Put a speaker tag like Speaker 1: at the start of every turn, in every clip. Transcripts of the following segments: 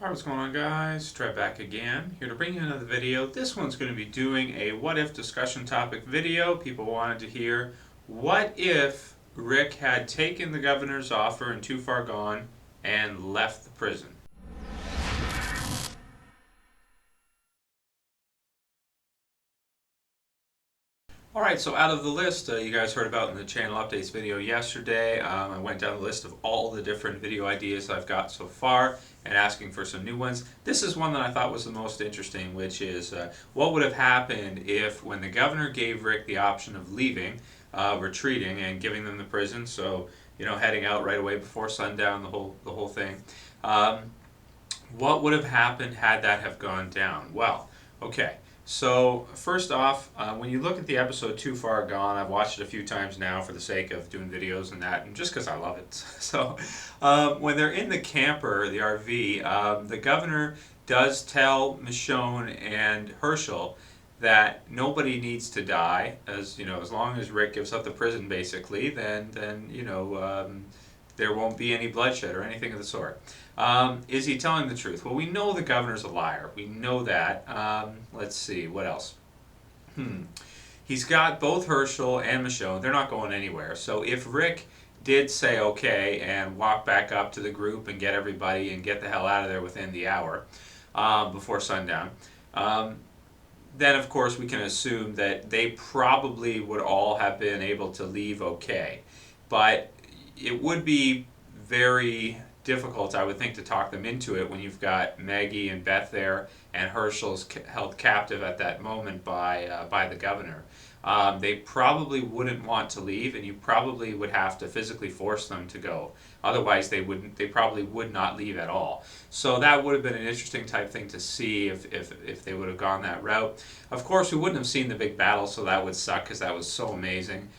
Speaker 1: Alright, what's going on, guys? Trev back again, here to bring you another video. This one's going to be doing a what if discussion topic video. People wanted to hear, what if Rick had taken the governor's offer and Too Far Gone and left the prison? Alright, so out of the list you guys heard about in the channel updates video yesterday, I went down the list of all the different video ideas I've got so far and asking for some new ones. This is one that I thought was the most interesting, which is what would have happened if, when the governor gave Rick the option of leaving, retreating and giving them the prison, so heading out right away before sundown, the whole thing. What would have happened had that have gone down? Well, okay. So first off, when you look at the episode Too Far Gone, I've watched it a few times now for the sake of doing videos and that, and just because I love it. So when they're in the camper, the RV, the governor does tell Michonne and Hershel that nobody needs to die, as long as Rick gives up the prison, basically, then there won't be any bloodshed or anything of the sort. Is he telling the truth? Well, we know the governor's a liar. We know that. Let's see, what else? He's got both Hershel and Michonne. They're not going anywhere. So if Rick did say okay and walk back up to the group and get everybody and get the hell out of there within the hour before sundown, then of course we can assume that they probably would all have been able to leave okay. But it would be very difficult, I would think, to talk them into it when you've got Maggie and Beth there and Hershel's held captive at that moment by the governor. They probably wouldn't want to leave, and you probably would have to physically force them to go. Otherwise, they probably would not leave at all. So that would have been an interesting type thing to see if they would have gone that route. Of course, we wouldn't have seen the big battle, so that would suck because that was so amazing.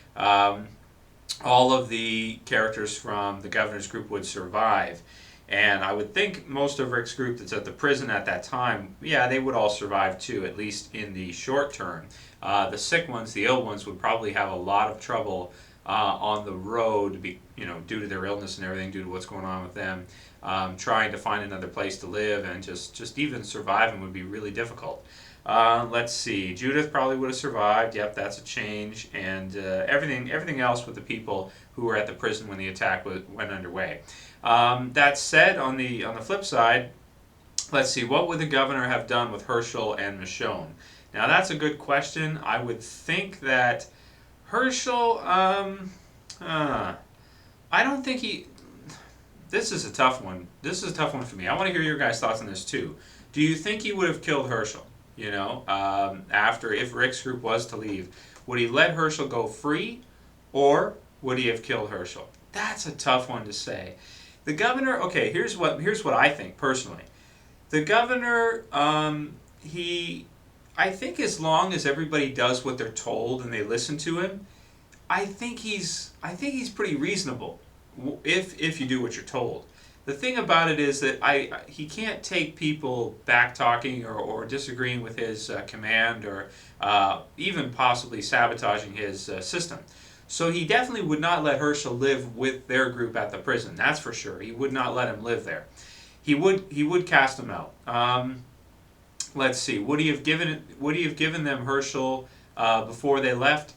Speaker 1: All of the characters from the governor's group would survive. And I would think most of Rick's group that's at the prison at that time, yeah, they would all survive too, at least in the short term. The sick ones, the ill ones, would probably have a lot of trouble on the road, due to their illness and everything, due to what's going on with them. Trying to find another place to live and just even surviving would be really difficult. Let's see. Judith probably would have survived. Yep, that's a change. And everything else with the people who were at the prison when the attack went underway. That said, on the flip side, let's see. What would the governor have done with Hershel and Michonne? Now that's a good question. I would think that Hershel. I don't think he. This is a tough one. This is a tough one for me. I want to hear your guys' thoughts on this too. Do you think he would have killed Hershel? After, if Rick's group was to leave, would he let Hershel go free, or would he have killed Hershel? That's a tough one to say. The governor, okay, here's what I think personally. The governor, I think as long as everybody does what they're told and they listen to him, I think he's pretty reasonable if you do what you're told. The thing about it is that he can't take people back-talking or disagreeing with his command or even possibly sabotaging his system. So he definitely would not let Hershel live with their group at the prison. That's for sure. He would not let him live there. He would cast him out. Let's see. Would he have given them Hershel before they left?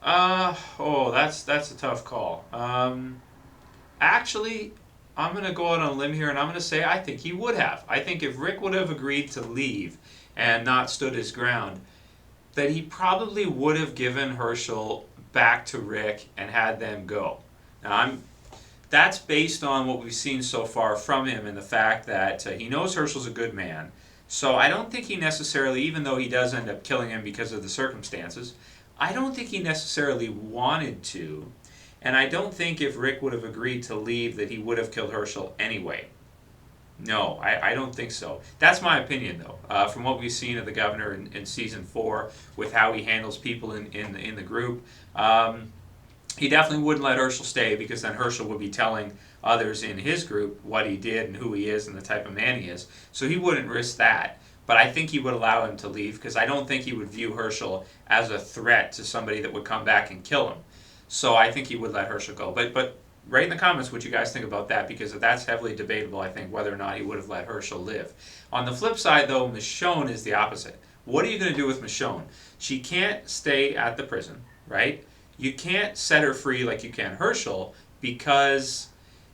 Speaker 1: That's a tough call. Actually, I'm going to go out on a limb here and I'm going to say I think he would have. I think if Rick would have agreed to leave and not stood his ground, that he probably would have given Hershel back to Rick and had them go. Now, that's based on what we've seen so far from him and the fact that he knows Hershel's a good man. So I don't think he necessarily, even though he does end up killing him because of the circumstances, I don't think he necessarily wanted to. And I don't think if Rick would have agreed to leave that he would have killed Hershel anyway. No, I don't think so. That's my opinion, though. From what we've seen of the governor in Season 4, with how he handles people in the group, he definitely wouldn't let Hershel stay, because then Hershel would be telling others in his group what he did and who he is and the type of man he is. So he wouldn't risk that. But I think he would allow him to leave, because I don't think he would view Hershel as a threat to somebody that would come back and kill him. So I think he would let Hershel go. But write in the comments what you guys think about that, because that's heavily debatable, I think, whether or not he would have let Hershel live. On the flip side, though, Michonne is the opposite. What are you going to do with Michonne? She can't stay at the prison, right? You can't set her free like you can Hershel, because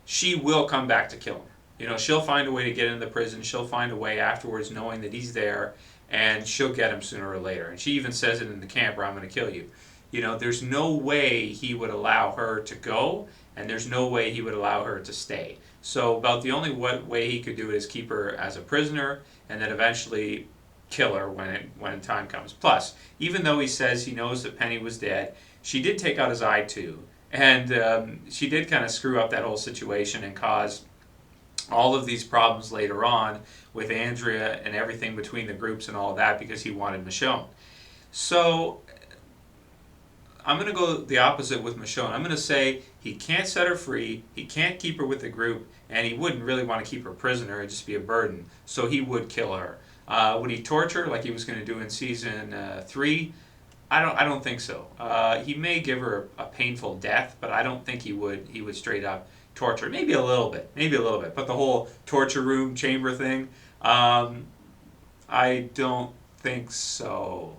Speaker 1: she will come back to kill him. You know, she'll find a way to get into the prison. She'll find a way afterwards, knowing that he's there, and she'll get him sooner or later. And she even says it in the camp, where I'm going to kill you. You know, there's no way he would allow her to go, and there's no way he would allow her to stay. So about the only way he could do it is keep her as a prisoner, and then eventually kill her when time comes. Plus, even though he says he knows that Penny was dead, she did take out his eye too, and she did kind of screw up that whole situation and cause all of these problems later on with Andrea and everything between the groups and all of that, because he wanted Michonne. So I'm going to go the opposite with Michonne. I'm going to say he can't set her free, he can't keep her with the group, and he wouldn't really want to keep her prisoner. It'd just be a burden. So he would kill her. Would he torture her like he was going to do in season 3? I don't think so. He may give her a painful death, but I don't think he would straight up torture. Maybe a little bit. But the whole torture room chamber thing, I don't think so.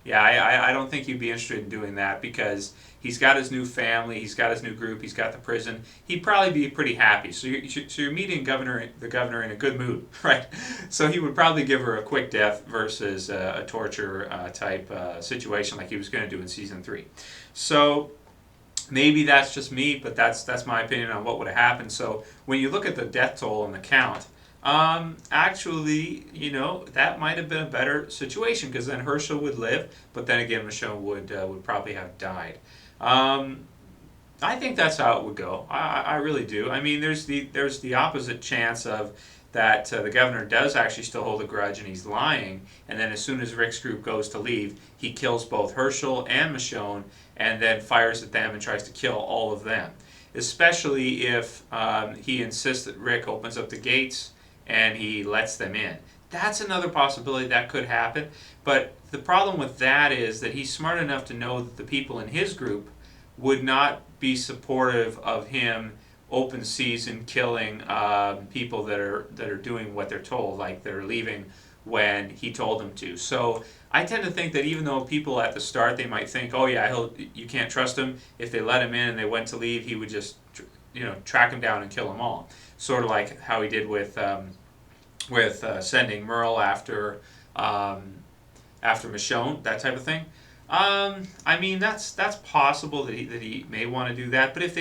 Speaker 1: Yeah, I don't think he'd be interested in doing that, because he's got his new family, he's got his new group, he's got the prison. He'd probably be pretty happy. So you're meeting the governor in a good mood, right? So he would probably give her a quick death versus a torture type situation like he was going to do in season 3. So maybe that's just me, but that's my opinion on what would have happened. So when you look at the death toll and the count, actually, you know, that might have been a better situation, because then Hershel would live, but then again, Michonne would probably have died. I think that's how it would go. I really do. I mean, there's the opposite chance of that the governor does actually still hold a grudge and he's lying, and then as soon as Rick's group goes to leave, he kills both Hershel and Michonne, and then fires at them and tries to kill all of them. Especially if he insists that Rick opens up the gates and he lets them in. That's another possibility that could happen. But the problem with that is that he's smart enough to know that the people in his group would not be supportive of him open season killing people that are doing what they're told, like they're leaving when he told them to. So I tend to think that even though people at the start, they might think, oh yeah, you can't trust him. If they let him in and they went to leave, he would just track him down and kill them all. Sort of like how he did with sending Merle after Michonne, that type of thing. I mean, that's possible that he may want to do that. But if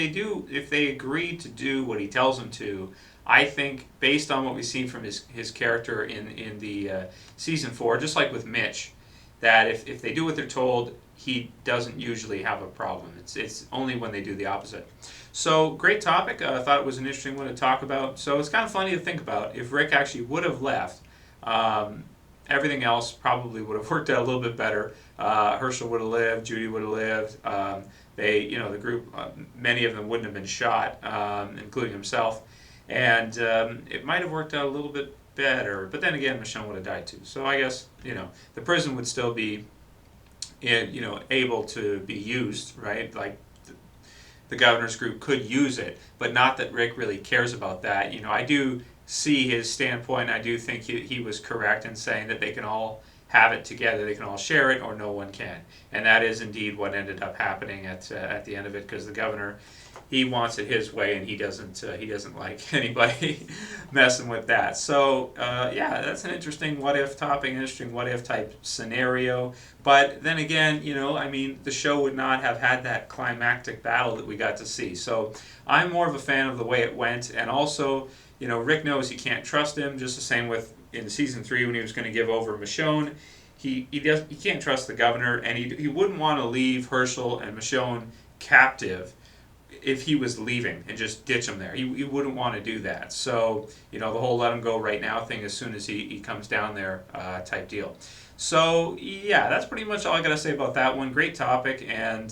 Speaker 1: they agree to do what he tells them to, I think based on what we've seen from his character in the season 4, just like with Mitch, that if they do what they're told, he doesn't usually have a problem. It's only when they do the opposite. So great topic. I thought it was an interesting one to talk about. So it's kind of funny to think about. If Rick actually would have left, everything else probably would have worked out a little bit better. Hershel would have lived. Judy would have lived. The group, many of them wouldn't have been shot, including himself. And it might have worked out a little bit better. But then again, Michonne would have died too. So I guess, the prison would still be, able to be used, right? Like the governor's group could use it, but not that Rick really cares about that. I do see his standpoint. I do think he was correct in saying that they can all have it together, they can all share it, or no one can. And that is indeed what ended up happening at the end of it, because the governor, he wants it his way, and he doesn't like anybody messing with that. So yeah, that's an interesting what if topic, interesting what if type scenario. But then again, the show would not have had that climactic battle that we got to see. So I'm more of a fan of the way it went, and also, Rick knows he can't trust him. Just the same with in season 3 when he was going to give over Michonne. He can't trust the governor, and he wouldn't want to leave Hershel and Michonne captive if he was leaving and just ditch him there. He wouldn't want to do that. So, the whole let him go right now thing as soon as he comes down there type deal. So, yeah, that's pretty much all I got to say about that one. Great topic, and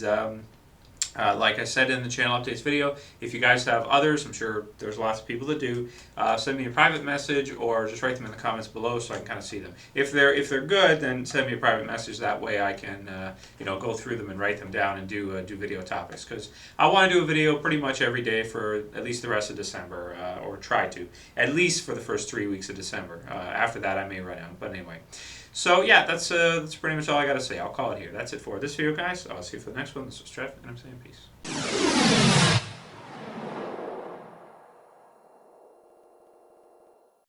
Speaker 1: Like I said in the channel updates video, if you guys have others, I'm sure there's lots of people that do, send me a private message or just write them in the comments below so I can kind of see them. If they're good, then send me a private message. That way I can go through them and write them down and do video topics, because I want to do a video pretty much every day for at least the rest of December, or try to, at least for the first 3 weeks of December. After that I may run out, but anyway. So yeah, that's pretty much all I got to say. I'll call it here. That's it for this video, guys. I'll see you for the next one. This is Trev, and I'm saying peace.